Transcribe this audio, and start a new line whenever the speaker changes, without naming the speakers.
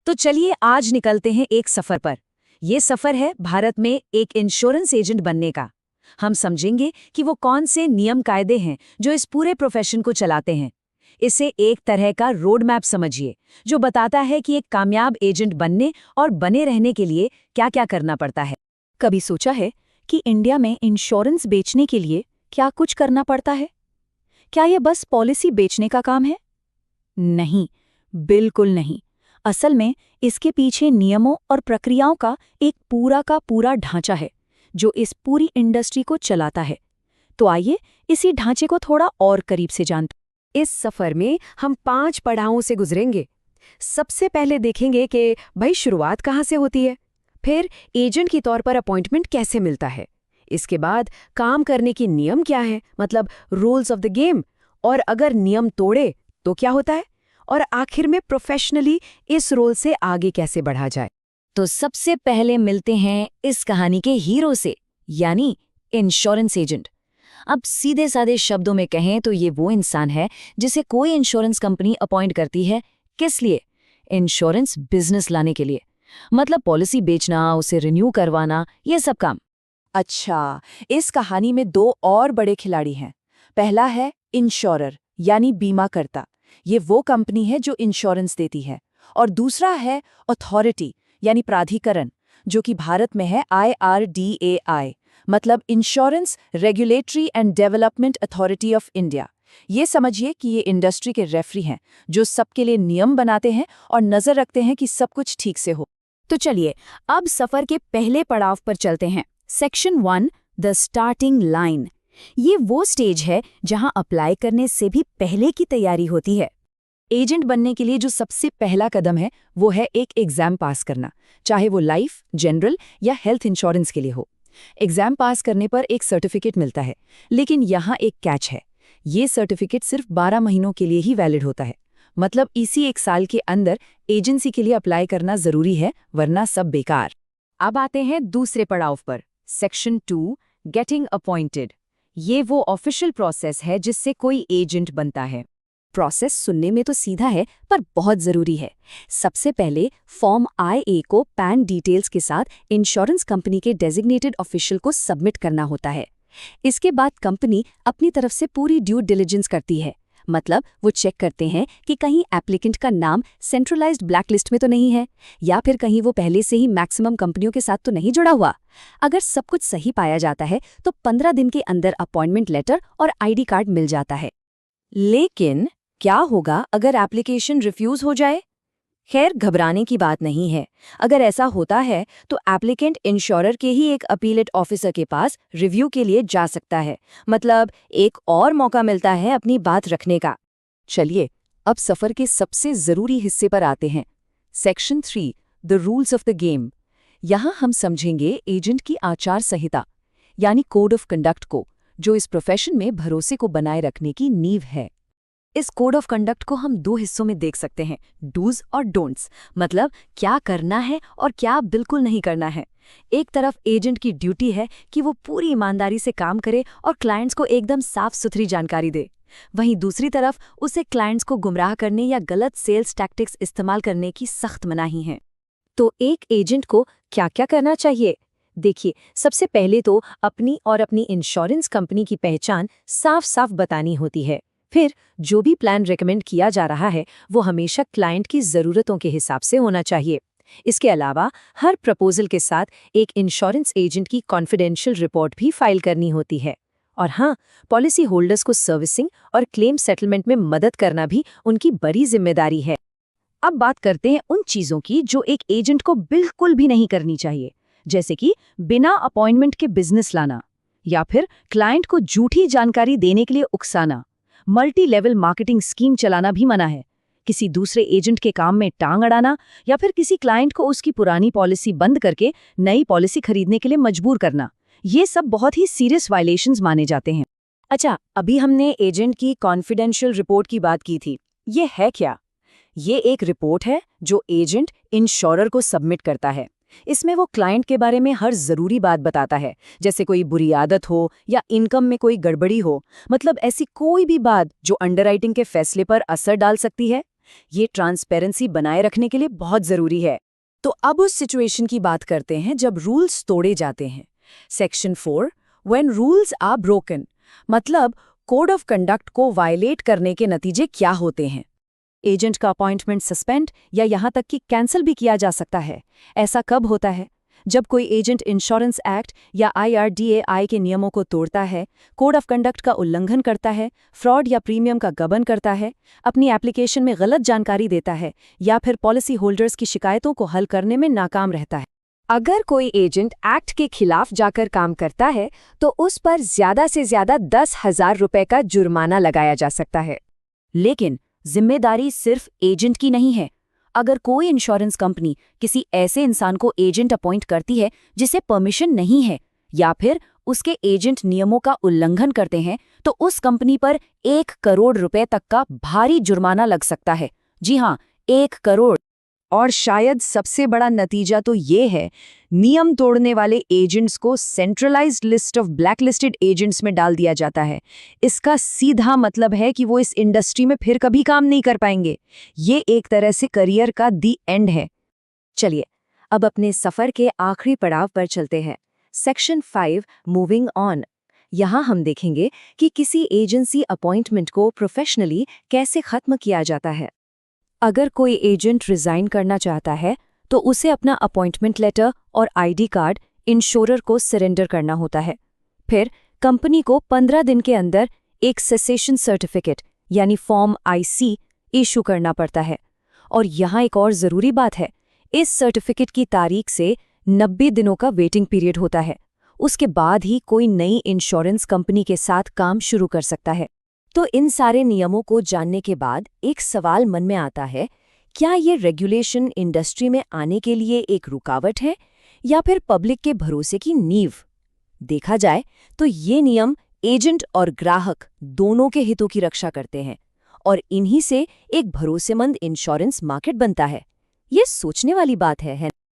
तो चलिए आज निकलते हैं एक सफर पर। ये सफर है भारत में एक इंश्योरेंस एजेंट बनने का। हम समझेंगे कि वो कौन से नियम कायदे हैं जो इस पूरे प्रोफेशन को चलाते हैं। इसे एक तरह का रोड मैप समझिए, जो बताता है कि एक कामयाब एजेंट बनने और बने रहने के लिए क्या क्या करना पड़ता है।
कभी सोचा है कि इंडिया में इंश्योरेंस बेचने के लिए क्या कुछ करना पड़ता है? क्या ये बस पॉलिसी बेचने का काम है? नहीं, बिल्कुल नहीं। असल में इसके पीछे नियमों और प्रक्रियाओं का एक पूरा का पूरा ढांचा है जो इस पूरी इंडस्ट्री को चलाता है। तो आइए इसी ढांचे को थोड़ा और करीब से जानते हैं।
इस सफर में हम 5 पड़ावों से गुजरेंगे। सबसे पहले देखेंगे कि भाई शुरुआत कहाँ से होती है, फिर एजेंट के तौर पर अपॉइंटमेंट कैसे मिलता है, इसके बाद काम करने के नियम क्या है, मतलब रूल्स ऑफ द गेम, और अगर नियम तोड़े तो क्या होता है, और आखिर में प्रोफेशनली इस रोल से आगे कैसे बढ़ा जाए। तो सबसे पहले मिलते हैं इस कहानी के हीरो से, यानी इंश्योरेंस एजेंट। अब सीधे साधे शब्दों में कहें तो ये वो इंसान है जिसे कोई इंश्योरेंस कंपनी अपॉइंट करती है। किस लिए? इंश्योरेंस बिजनेस लाने के लिए, मतलब पॉलिसी बेचना, उसे रिन्यू करवाना, ये सब काम।
अच्छा, इस कहानी में 2 और बड़े खिलाड़ी हैं। पहला है इंश्योरर, यानी बीमाकर्ता। ये वो कंपनी है जो इंश्योरेंस देती है। और दूसरा है अथॉरिटी, यानी प्राधिकरण, जो कि भारत में है IRDAI, मतलब insurance regulatory and development authority of India. ये समझिए कि ये इंडस्ट्री के रेफरी हैं जो सबके लिए नियम बनाते हैं और नजर रखते हैं कि सब कुछ ठीक से हो।
तो चलिए अब सफर के पहले पड़ाव पर चलते हैं। Section 1, the starting line. ये वो स्टेज है जहां अप्लाई करने से भी पहले की तैयारी होती है। एजेंट बनने के लिए जो सबसे पहला कदम है वो है एक एग्जाम पास करना, चाहे वो लाइफ, जनरल या हेल्थ इंश्योरेंस के लिए हो। एग्जाम पास करने पर एक सर्टिफिकेट मिलता है, लेकिन यहाँ एक कैच है। ये सर्टिफिकेट सिर्फ 12 महीनों के लिए ही वैलिड होता है। मतलब इसी 1 साल के अंदर एजेंसी के लिए अप्लाई करना जरूरी है, वरना सब बेकार। अब आते हैं दूसरे पड़ाव पर। Section 2, getting appointed. ये वो ऑफिशियल प्रोसेस है जिससे कोई एजेंट बनता है। प्रोसेस सुनने में तो सीधा है, पर बहुत जरूरी है। सबसे पहले फॉर्म IA को पैन डिटेल्स के साथ इंश्योरेंस कंपनी के डेजिग्नेटेड ऑफिशियल को सबमिट करना होता है। इसके बाद कंपनी अपनी तरफ से पूरी ड्यू डिलिजेंस करती है, मतलब वो चेक करते हैं कि कहीं एप्लीकेंट का नाम सेंट्रलाइज्ड ब्लैकलिस्ट में तो नहीं है, या फिर कहीं वो पहले से ही मैक्सिमम कंपनियों के साथ तो नहीं जुड़ा हुआ। अगर सब कुछ सही पाया जाता है तो 15 दिन के अंदर अपॉइंटमेंट लेटर और ID कार्ड मिल जाता है। लेकिन क्या होगा अगर एप्लीकेशन रिफ्यूज हो जाए? खैर, घबराने की बात नहीं है। अगर ऐसा होता है तो एप्लीकेंट इंश्योरर के ही एक अपीलेट ऑफिसर के पास रिव्यू के लिए जा सकता है, मतलब एक और मौका मिलता है अपनी बात रखने का। चलिए अब सफर के सबसे जरूरी हिस्से पर आते हैं। Section 3, the rules of the game. यहाँ हम समझेंगे एजेंट की आचार संहिता, यानी कोड ऑफ कंडक्ट को, जो इस प्रोफेशन में भरोसे को बनाए रखने की नींव है। इस कोड ऑफ कंडक्ट को हम 2 हिस्सों में देख सकते हैं, डूज और डोंट्स, मतलब क्या करना है और क्या बिल्कुल नहीं करना है। एक तरफ एजेंट की ड्यूटी है कि वो पूरी ईमानदारी से काम करे और क्लाइंट्स को एकदम साफ सुथरी जानकारी दे। वहीं दूसरी तरफ उसे क्लाइंट्स को गुमराह करने या गलत सेल्स टैक्टिक्स इस्तेमाल करने की सख्त मनाही है। तो एक एजेंट को क्या क्या करना चाहिए? देखिए, सबसे पहले तो अपनी और अपनी इंश्योरेंस कंपनी की पहचान साफ साफ बतानी होती है। फिर जो भी प्लान रेकमेंड किया जा रहा है वो हमेशा क्लाइंट की ज़रूरतों के हिसाब से होना चाहिए। इसके अलावा हर प्रपोजल के साथ एक इंश्योरेंस एजेंट की कॉन्फिडेंशियल रिपोर्ट भी फाइल करनी होती है। और हाँ, पॉलिसी होल्डर्स को सर्विसिंग और क्लेम सेटलमेंट में मदद करना भी उनकी बड़ी जिम्मेदारी है। अब बात करते हैं उन चीज़ों की जो एक एजेंट को बिल्कुल भी नहीं करनी चाहिए, जैसे कि बिना अपॉइंटमेंट के बिजनेस लाना, या फिर क्लाइंट को झूठी जानकारी देने के लिए उकसाना। मल्टी लेवल मार्केटिंग स्कीम चलाना भी मना है। किसी दूसरे एजेंट के काम में टांग अड़ाना या फिर किसी क्लाइंट को उसकी पुरानी पॉलिसी बंद करके नई पॉलिसी खरीदने के लिए मजबूर करना, ये सब बहुत ही सीरियस वायलेशंस माने जाते हैं। अच्छा, अभी हमने एजेंट की कॉन्फिडेंशियल रिपोर्ट की बात की थी। ये है क्या? ये एक रिपोर्ट है जो एजेंट इंश्योरर को सबमिट करता है। इसमें वो क्लाइंट के बारे में हर जरूरी बात बताता है, जैसे कोई बुरी आदत हो या इनकम में कोई गड़बड़ी हो, मतलब ऐसी कोई भी बात जो अंडरराइटिंग के फैसले पर असर डाल सकती है। ये ट्रांसपेरेंसी बनाए रखने के लिए बहुत जरूरी है। तो अब उस सिचुएशन की बात करते हैं जब रूल्स तोड़े जाते हैं। Section 4, when rules are broken, मतलब कोड ऑफ कंडक्ट को वायलेट करने के नतीजे क्या होते हैं। एजेंट का अपॉइंटमेंट सस्पेंड या यहाँ तक कि कैंसिल भी किया जा सकता है। ऐसा कब होता है? जब कोई एजेंट इंश्योरेंस एक्ट या IRDAI के नियमों को तोड़ता है, कोड ऑफ कंडक्ट का उल्लंघन करता है, फ्रॉड या प्रीमियम का गबन करता है, अपनी एप्लीकेशन में गलत जानकारी देता है या फिर पॉलिसी होल्डर्स की शिकायतों को हल करने में नाकाम रहता है।
अगर कोई एजेंट एक्ट के खिलाफ जाकर काम करता है तो उस पर ज्यादा से ज्यादा 10,000 रुपए का जुर्माना लगाया जा सकता है।
लेकिन जिम्मेदारी सिर्फ एजेंट की नहीं है। अगर कोई इंश्योरेंस कंपनी किसी ऐसे इंसान को एजेंट अपॉइंट करती है जिसे परमिशन नहीं है या फिर उसके एजेंट नियमों का उल्लंघन करते हैं, तो उस कंपनी पर 1 करोड़ रुपए तक का भारी जुर्माना लग सकता है। जी हाँ, 1 करोड़।
और शायद सबसे बड़ा नतीजा तो ये है, नियम तोड़ने वाले एजेंट्स को centralised list of blacklisted agents में डाल दिया जाता है। इसका सीधा मतलब है कि वो इस इंडस्ट्री में फिर कभी काम नहीं कर पाएंगे। ये एक तरह से करियर का दी एंड है।
चलिए अब अपने सफर के आखिरी पड़ाव पर चलते हैं। Section 5, moving on. यहाँ हम देखेंगे कि किसी एजेंसी अपॉइंटमेंट को प्रोफेशनली कैसे खत्म किया जाता है।
अगर कोई एजेंट रिजाइन करना चाहता है तो उसे अपना अपॉइंटमेंट लेटर और ID कार्ड इंश्योरर को सरेंडर करना होता है। फिर कंपनी को 15 दिन के अंदर एक सेसेशन सर्टिफिकेट यानी फॉर्म IC इशू करना पड़ता है। और यहाँ एक और ज़रूरी बात है, इस सर्टिफिकेट की तारीख से 90 दिनों का वेटिंग पीरियड होता है। उसके बाद ही कोई नई इंश्योरेंस कंपनी के साथ काम शुरू कर सकता है।
तो इन सारे नियमों को जानने के बाद एक सवाल मन में आता है, क्या ये रेगुलेशन इंडस्ट्री में आने के लिए एक रुकावट है या फिर पब्लिक के भरोसे की नींव? देखा जाए तो ये नियम एजेंट और ग्राहक दोनों के हितों की रक्षा करते हैं और इन्हीं से एक भरोसेमंद इंश्योरेंस मार्केट बनता है। ये सोचने वाली बात है।